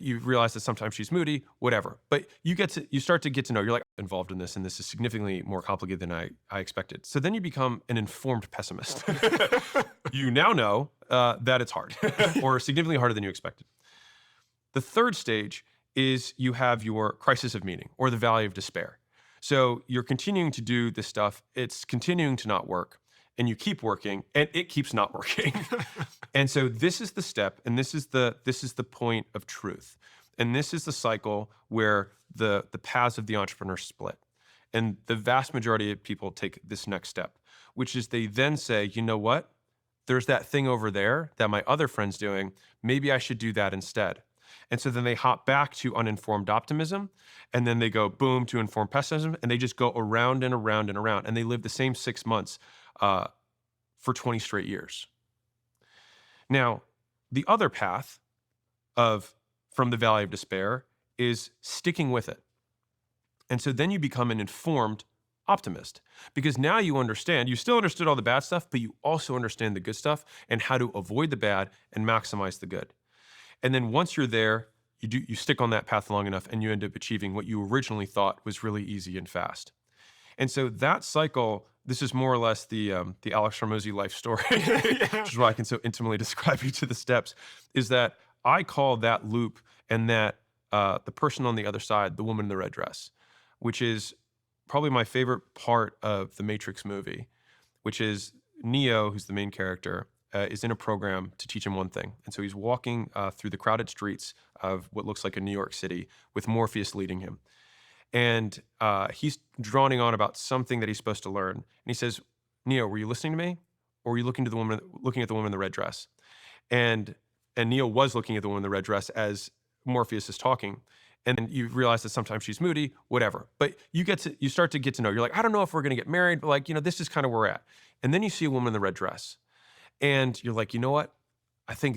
you realize that sometimes she's moody, whatever. But you start to get to know, you're like involved in this, and this is significantly more complicated than I expected. So then you become an informed pessimist. You now know that it's hard or significantly harder than you expected. The third stage is you have your crisis of meaning or the valley of despair. So you're continuing to do this stuff. It's continuing to not work, and you keep working, and it keeps not working. And so this is the step, and this is the point of truth. And this is the cycle where the paths of the entrepreneur split. And the vast majority of people take this next step, which is they then say, you know what? There's that thing over there that my other friend's doing. Maybe I should do that instead. And so then they hop back to uninformed optimism, and then they go boom to informed pessimism, and they just go around and around and around, and they live the same 6 months for 20 straight years. Now, the other path from the valley of despair is sticking with it. And so then you become an informed optimist, because now you understand, you still understood all the bad stuff, but you also understand the good stuff and how to avoid the bad and maximize the good. And then once you're there, you stick on that path long enough, and you end up achieving what you originally thought was really easy and fast. And so that cycle, this is more or less the Alex Ramosi life story, Yeah. which is why I can so intimately describe each of the steps, is that I call that loop and that the person on the other side, the woman in the red dress, which is probably my favorite part of the Matrix movie, which is Neo, who's the main character, is in a program to teach him one thing. And so he's walking through the crowded streets of what looks like a New York City with Morpheus leading him. And he's droning on about something that he's supposed to learn. And he says, Neo, were you listening to me? Or were you looking at the woman in the red dress? And Neo was looking at the woman in the red dress as Morpheus is talking. And then you realize that sometimes she's moody, whatever. But you start to get to know, you're like, I don't know if we're gonna get married, but like, this is kind of where we're at. And then you see a woman in the red dress. And you're like, you know what? I think